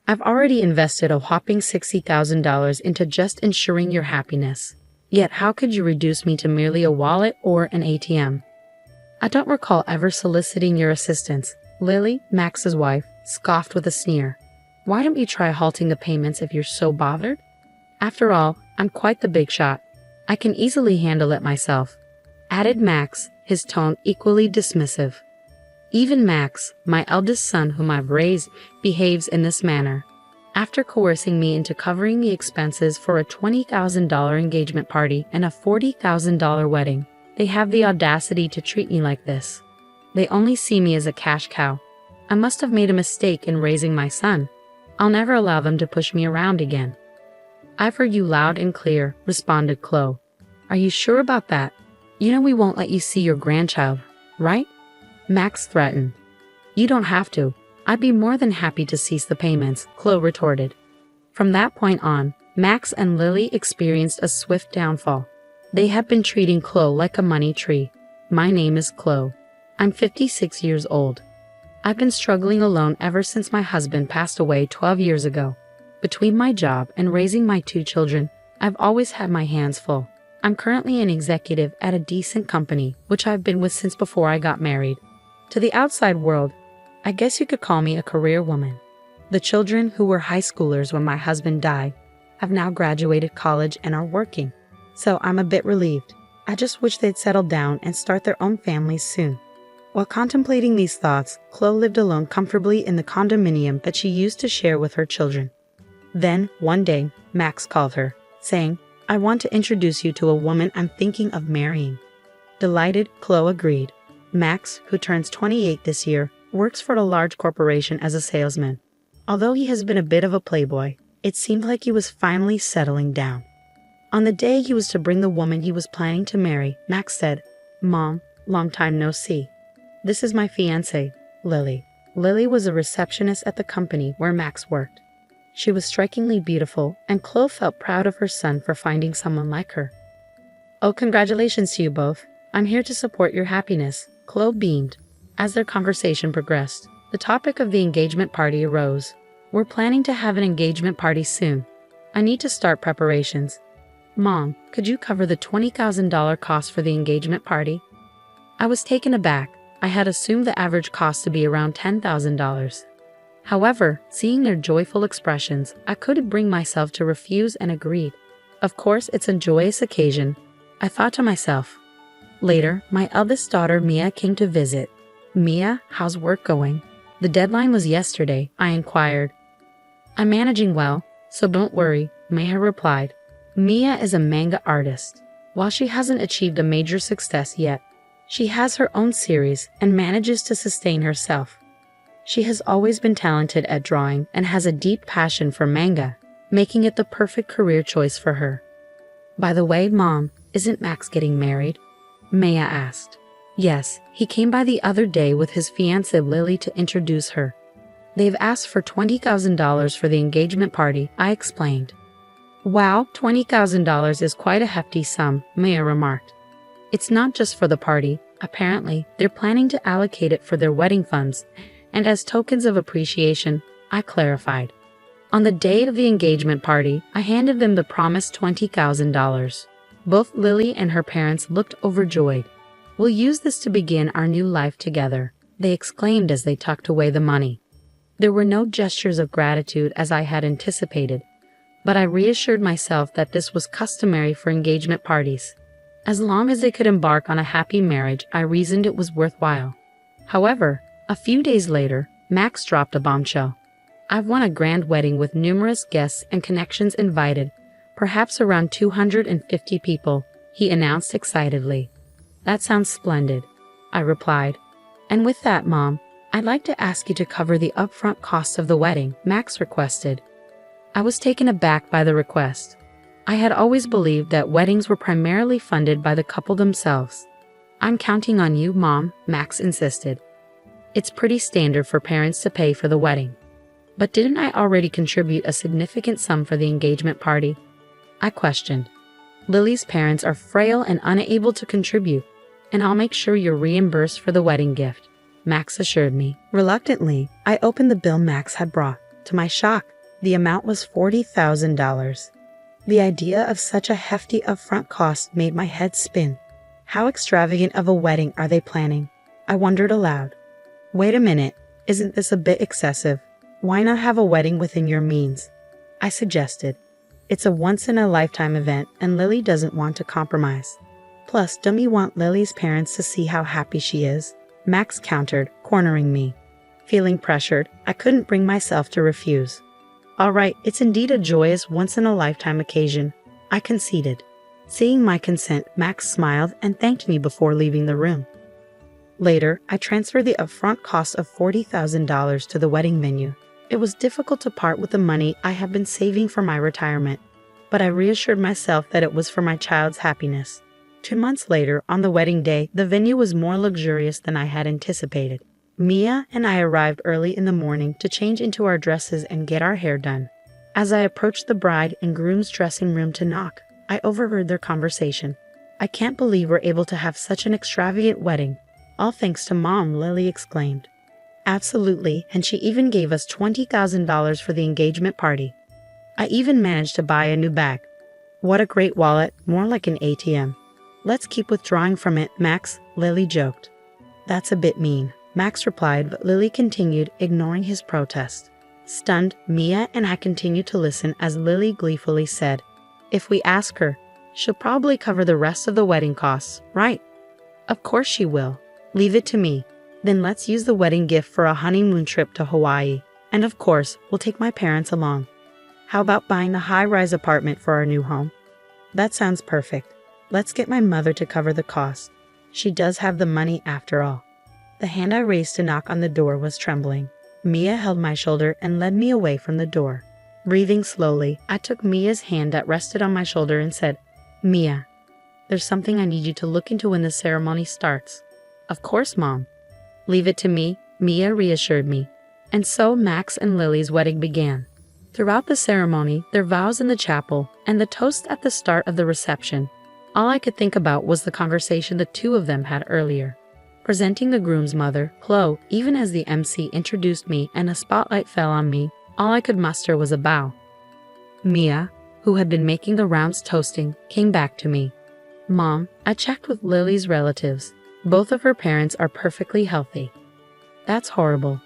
I've already invested a whopping $60,000 into just ensuring your happiness. Yet how could you reduce me to merely a wallet or an ATM? I don't recall ever soliciting your assistance. Lily, Max's wife, scoffed with a sneer. Why don't you try halting the payments if you're so bothered? After all, I'm quite the big shot. I can easily handle it myself, added Max, his tone equally dismissive. Even Max, my eldest son whom I've raised, behaves in this manner. After coercing me into covering the expenses for a $20,000 engagement party and a $40,000 wedding, they have the audacity to treat me like this. They only see me as a cash cow. I must have made a mistake in raising my son. I'll never allow them to push me around again. I've heard you loud and clear, responded Chloe. Are you sure about that? You know we won't let you see your grandchild, right? Max threatened. You don't have to. I'd be more than happy to cease the payments, Chloe retorted. From that point on, Max and Lily experienced a swift downfall. They had been treating Chloe like a money tree. My name is Chloe. I'm 56 years old. I've been struggling alone ever since my husband passed away 12 years ago. Between my job and raising my 2 children, I've always had my hands full. I'm currently an executive at a decent company, which I've been with since before I got married. To the outside world, I guess you could call me a career woman. The children, who were high schoolers when my husband died, have now graduated college and are working. So I'm a bit relieved. I just wish they'd settle down and start their own families soon. While contemplating these thoughts, Chloe lived alone comfortably in the condominium that she used to share with her children. Then, one day, Max called her, saying, I want to introduce you to a woman I'm thinking of marrying. Delighted, Chloe agreed. Max, who turns 28 this year, works for a large corporation as a salesman. Although he has been a bit of a playboy, it seemed like he was finally settling down. On the day he was to bring the woman he was planning to marry, Max said, Mom, long time no see. This is my fiancée, Lily. Lily was a receptionist at the company where Max worked. She was strikingly beautiful, and Chloe felt proud of her son for finding someone like her. Oh, congratulations to you both. I'm here to support your happiness, Chloe beamed. As their conversation progressed, the topic of the engagement party arose. We're planning to have an engagement party soon. I need to start preparations. Mom, could you cover the $20,000 cost for the engagement party? I was taken aback. I had assumed the average cost to be around $10,000. However, seeing their joyful expressions, I couldn't bring myself to refuse and agreed. Of course, it's a joyous occasion, I thought to myself. Later, my eldest daughter Mia came to visit. Mia, how's work going? The deadline was yesterday, I inquired. I'm managing well, so don't worry, Mia replied. Mia is a manga artist. While she hasn't achieved a major success yet, she has her own series and manages to sustain herself. She has always been talented at drawing and has a deep passion for manga, making it the perfect career choice for her. By the way, Mom, isn't Max getting married? Maya asked. Yes, he came by the other day with his fiancée Lily to introduce her. They've asked for $20,000 for the engagement party, I explained. Wow, $20,000 is quite a hefty sum, Maya remarked. It's not just for the party. Apparently, they're planning to allocate it for their wedding funds, and as tokens of appreciation, I clarified. On the day of the engagement party, I handed them the promised $20,000. Both Lily and her parents looked overjoyed. We'll use this to begin our new life together, they exclaimed as they tucked away the money. There were no gestures of gratitude as I had anticipated, but I reassured myself that this was customary for engagement parties. As long as they could embark on a happy marriage, I reasoned it was worthwhile. However, a few days later, Max dropped a bombshell. I've won a grand wedding with numerous guests and connections invited, perhaps around 250 people, he announced excitedly. That sounds splendid, I replied. And with that, Mom, I'd like to ask you to cover the upfront costs of the wedding, Max requested. I was taken aback by the request. I had always believed that weddings were primarily funded by the couple themselves. I'm counting on you, Mom, Max insisted. It's pretty standard for parents to pay for the wedding. But didn't I already contribute a significant sum for the engagement party? I questioned. Lily's parents are frail and unable to contribute, and I'll make sure you're reimbursed for the wedding gift, Max assured me. Reluctantly, I opened the bill Max had brought. To my shock, The amount was $40,000. The idea of such a hefty upfront cost made my head spin. How extravagant of a wedding are they planning? I wondered aloud. Wait a minute, isn't this a bit excessive? Why not have a wedding within your means? I suggested. It's a once-in-a-lifetime event and Lily doesn't want to compromise. Plus, don't you want Lily's parents to see how happy she is? Max countered, cornering me. Feeling pressured, I couldn't bring myself to refuse. All right, it's indeed a joyous once-in-a-lifetime occasion, I conceded. Seeing my consent, Max smiled and thanked me before leaving the room. Later, I transferred the upfront cost of $40,000 to the wedding venue. It was difficult to part with the money I had been saving for my retirement, but I reassured myself that it was for my child's happiness. 2 months later, on the wedding day, the venue was more luxurious than I had anticipated. Mia and I arrived early in the morning to change into our dresses and get our hair done. As I approached the bride and groom's dressing room to knock, I overheard their conversation. I can't believe we're able to have such an extravagant wedding. All thanks to Mom, Lily exclaimed. Absolutely, and she even gave us $20,000 for the engagement party. I even managed to buy a new bag. What a great wallet, more like an ATM. Let's keep withdrawing from it, Max, Lily joked. That's a bit mean, Max replied, but Lily continued, ignoring his protest. Stunned, Mia and I continued to listen as Lily gleefully said, If we ask her, she'll probably cover the rest of the wedding costs, right? Of course she will. Leave it to me. Then let's use the wedding gift for a honeymoon trip to Hawaii. And of course, we'll take my parents along. How about buying a high-rise apartment for our new home? That sounds perfect. Let's get my mother to cover the cost. She does have the money after all. The hand I raised to knock on the door was trembling. Mia held my shoulder and led me away from the door. Breathing slowly, I took Mia's hand that rested on my shoulder and said, Mia, there's something I need you to look into when the ceremony starts. Of course, Mom. Leave it to me, Mia reassured me. And so Max and Lily's wedding began. Throughout the ceremony, their vows in the chapel, and the toast at the start of the reception, all I could think about was the conversation the two of them had earlier. Presenting the groom's mother, Chloe, even as the MC introduced me and a spotlight fell on me, all I could muster was a bow. Mia, who had been making the rounds toasting, came back to me. Mom, I checked with Lily's relatives. Both of her parents are perfectly healthy. That's horrible.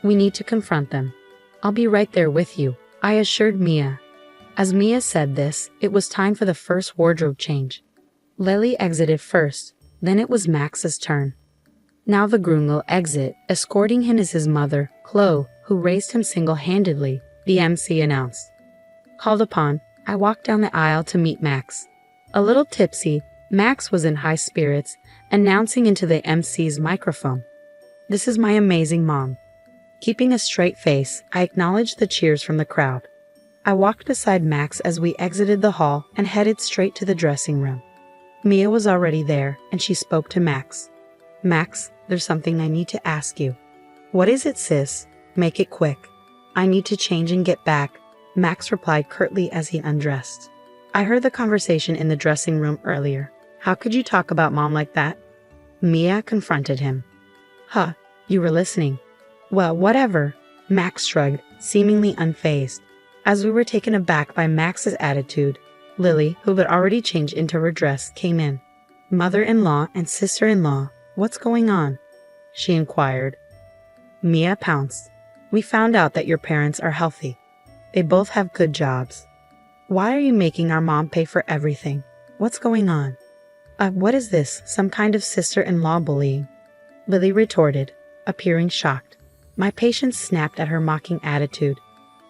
We need to confront them. I'll be right there with you, I assured Mia. As Mia said this, it was time for the first wardrobe change. Lily exited first, then it was Max's turn. Now the groom will exit, escorting him is his mother, Chloe, who raised him single-handedly, the MC announced. Called upon, I walked down the aisle to meet Max. A little tipsy, Max was in high spirits, announcing into the MC's microphone. This is my amazing mom. Keeping a straight face, I acknowledged the cheers from the crowd. I walked beside Max as we exited the hall and headed straight to the dressing room. Mia was already there, and she spoke to Max. Max, there's something I need to ask you. What is it, sis? Make it quick. I need to change and get back, Max replied curtly as he undressed. I heard the conversation in the dressing room earlier. How could you talk about Mom like that? Mia confronted him. Huh, you were listening. Well, whatever, Max shrugged, seemingly unfazed. As we were taken aback by Max's attitude, Lily, who had already changed into her dress, came in. Mother-in-law and sister-in-law, what's going on? She inquired. Mia pounced. We found out that your parents are healthy. They both have good jobs. Why are you making our mom pay for everything? What's going on? What is this, some kind of sister-in-law bullying? Lily retorted, appearing shocked. My patience snapped at her mocking attitude.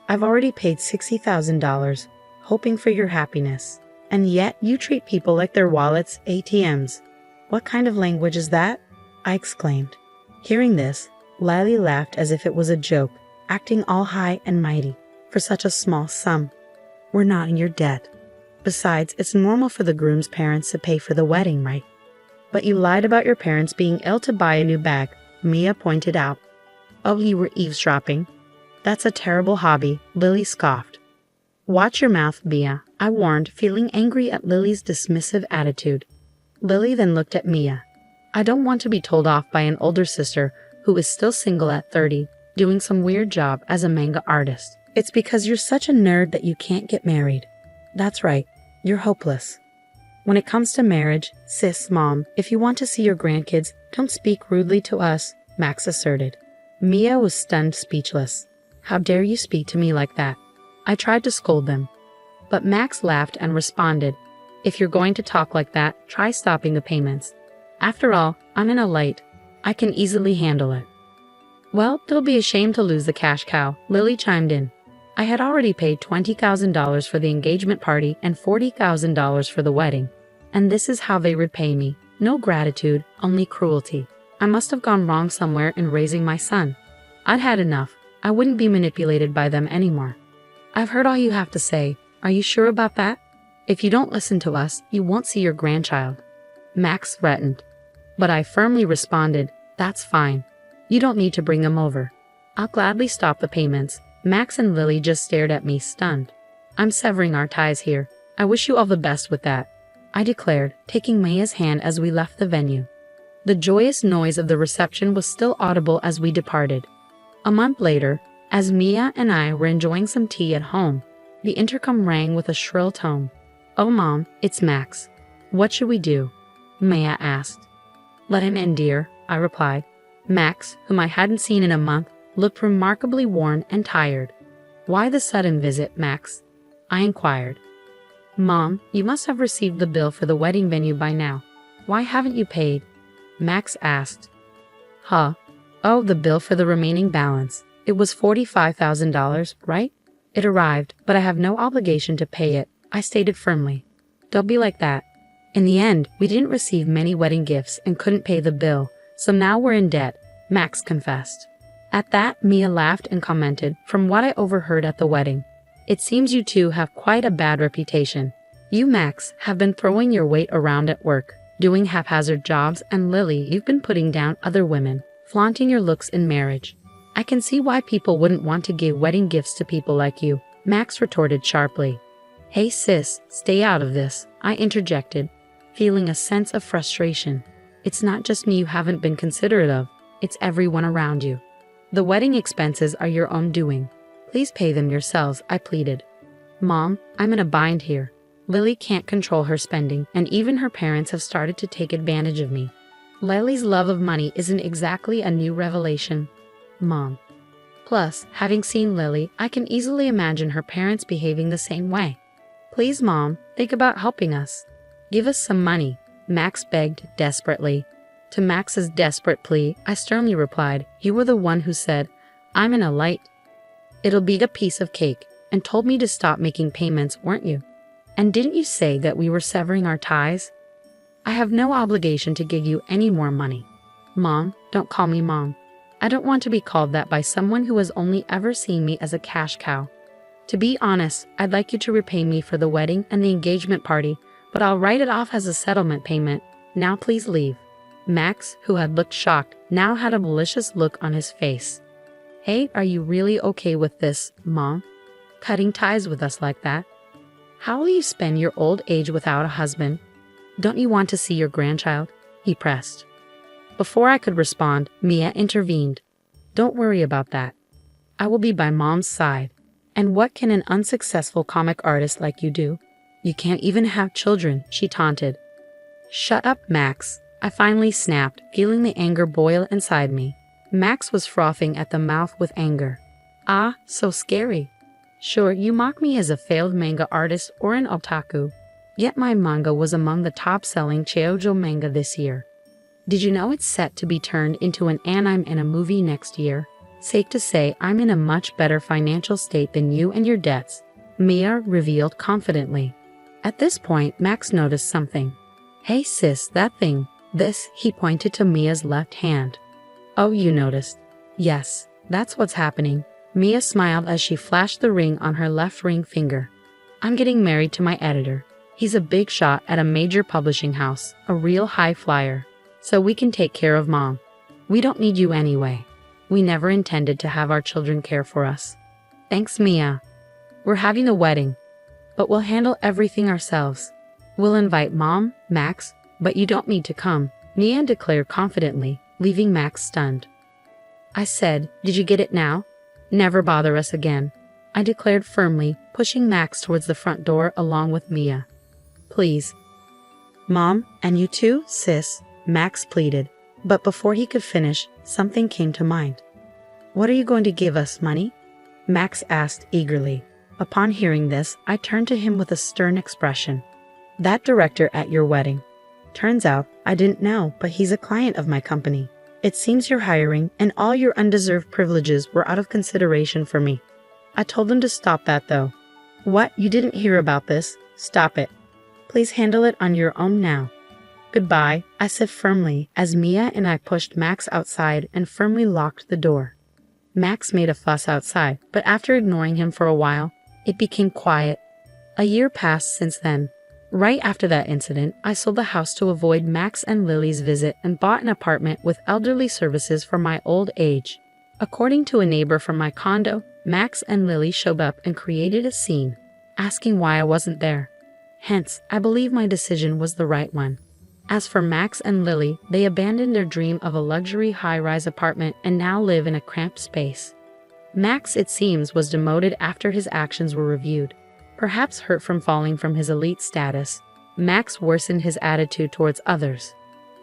I've already paid $60,000, hoping for your happiness. And yet you treat people like their wallets, ATMs. What kind of language is that? I exclaimed. Hearing this, Lily laughed as if it was a joke, acting all high and mighty. For such a small sum. We're not in your debt. Besides, it's normal for the groom's parents to pay for the wedding, right? But you lied about your parents being ill to buy a new bag, Mia pointed out. Oh, you were eavesdropping? That's a terrible hobby, Lily scoffed. Watch your mouth, Mia, I warned, feeling angry at Lily's dismissive attitude. Lily then looked at Mia. I don't want to be told off by an older sister who is still single at 30, doing some weird job as a manga artist. It's because you're such a nerd that you can't get married. That's right, you're hopeless. When it comes to marriage, sis, Mom, if you want to see your grandkids, don't speak rudely to us, Max asserted. Mia was stunned, speechless. How dare you speak to me like that? I tried to scold them. But Max laughed and responded, if you're going to talk like that, try stopping the payments. After all, I'm in a light. I can easily handle it. Well, it'll be a shame to lose the cash cow, Lily chimed in. I had already paid $20,000 for the engagement party and $40,000 for the wedding. And this is how they repay me. No gratitude, only cruelty. I must have gone wrong somewhere in raising my son. I'd had enough. I wouldn't be manipulated by them anymore. I've heard all you have to say. Are you sure about that? If you don't listen to us, you won't see your grandchild. Max threatened. But I firmly responded, that's fine. You don't need to bring them over. I'll gladly stop the payments. Max and Lily just stared at me, stunned. I'm severing our ties here. I wish you all the best with that, I declared, taking Mia's hand as we left the venue. The joyous noise of the reception was still audible as we departed. A month later, as Mia and I were enjoying some tea at home, the intercom rang with a shrill tone. Oh, Mom, it's Max. What should we do? Mia asked. Let him in, dear, I replied. Max, whom I hadn't seen in a month, looked remarkably worn and tired. Why the sudden visit, Max? I inquired. Mom, you must have received the bill for the wedding venue by now. Why haven't you paid? Max asked. Huh? Oh, the bill for the remaining balance. It was $45,000, right? It arrived, but I have no obligation to pay it, I stated firmly. Don't be like that. In the end, we didn't receive many wedding gifts and couldn't pay the bill, so now we're in debt, Max confessed. At that, Mia laughed and commented, from what I overheard at the wedding. It seems you two have quite a bad reputation. You, Max, have been throwing your weight around at work, doing haphazard jobs, and Lily, you've been putting down other women, flaunting your looks in marriage. I can see why people wouldn't want to give wedding gifts to people like you, Max retorted sharply. Hey sis, stay out of this, I interjected, feeling a sense of frustration. It's not just me you haven't been considerate of, it's everyone around you. The wedding expenses are your own doing. Please pay them yourselves, I pleaded. Mom, I'm in a bind here. Lily can't control her spending, and even her parents have started to take advantage of me. Lily's love of money isn't exactly a new revelation, Mom. Plus, having seen Lily, I can easily imagine her parents behaving the same way. Please, Mom, think about helping us. Give us some money, Max begged desperately. To Max's desperate plea, I sternly replied, you were the one who said, I'm in a light. It'll be a piece of cake, and told me to stop making payments, weren't you? And didn't you say that we were severing our ties? I have no obligation to give you any more money. Mom, don't call me Mom. I don't want to be called that by someone who has only ever seen me as a cash cow. To be honest, I'd like you to repay me for the wedding and the engagement party, but I'll write it off as a settlement payment. Now please leave. Max, who had looked shocked, now had a malicious look on his face. Hey, are you really okay with this, Mom? Cutting ties with us like that? How will you spend your old age without a husband? Don't you want to see your grandchild? He pressed. Before I could respond, Mia intervened. Don't worry about that. I will be by Mom's side. And what can an unsuccessful comic artist like you do? You can't even have children, she taunted. Shut up, Max. I finally snapped, feeling the anger boil inside me. Max was frothing at the mouth with anger. Ah, so scary. Sure, you mock me as a failed manga artist or an otaku. Yet my manga was among the top-selling shoujo manga this year. Did you know it's set to be turned into an anime and a movie next year? Safe to say, I'm in a much better financial state than you and your debts, Mia revealed confidently. At this point, Max noticed something. Hey sis, that thing. This, he pointed to Mia's left hand. Oh, you noticed? Yes, that's what's happening. Mia smiled as she flashed the ring on her left ring finger. I'm getting married to my editor. He's a big shot at a major publishing house, a real high flyer. So we can take care of Mom. We don't need you anyway. We never intended to have our children care for us. Thanks, Mia. We're having a wedding, but we'll handle everything ourselves. We'll invite Mom, Max, but you don't need to come, Mia declared confidently, leaving Max stunned. I said, did you get it now? Never bother us again. I declared firmly, pushing Max towards the front door along with Mia. Please. Mom, and you too, sis, Max pleaded. But before he could finish, something came to mind. What are you going to give us, money? Max asked eagerly. Upon hearing this, I turned to him with a stern expression. That director at your wedding. Turns out, I didn't know, but he's a client of my company. It seems you're hiring, and all your undeserved privileges were out of consideration for me. I told them to stop that though. What, you didn't hear about this? Stop it. Please handle it on your own now. Goodbye, I said firmly as Mia and I pushed Max outside and firmly locked the door. Max made a fuss outside, but after ignoring him for a while, it became quiet. A year passed since then. Right after that incident, I sold the house to avoid Max and Lily's visit and bought an apartment with elderly services for my old age. According to a neighbor from my condo, Max and Lily showed up and created a scene, asking why I wasn't there. Hence, I believe my decision was the right one. As for Max and Lily, they abandoned their dream of a luxury high-rise apartment and now live in a cramped space. Max, it seems, was demoted after his actions were reviewed. Perhaps hurt from falling from his elite status, Max worsened his attitude towards others.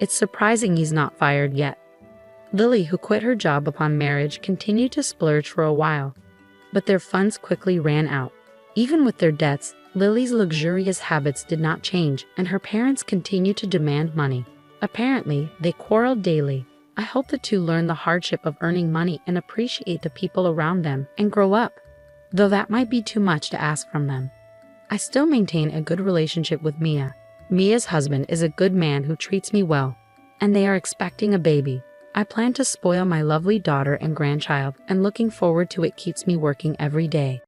It's surprising he's not fired yet. Lily, who quit her job upon marriage, continued to splurge for a while, but their funds quickly ran out. Even with their debts, Lily's luxurious habits did not change, and her parents continued to demand money. Apparently, they quarreled daily. I hope the two learn the hardship of earning money and appreciate the people around them and grow up, though that might be too much to ask from them. I still maintain a good relationship with Mia. Mia's husband is a good man who treats me well, and they are expecting a baby. I plan to spoil my lovely daughter and grandchild, and looking forward to it keeps me working every day.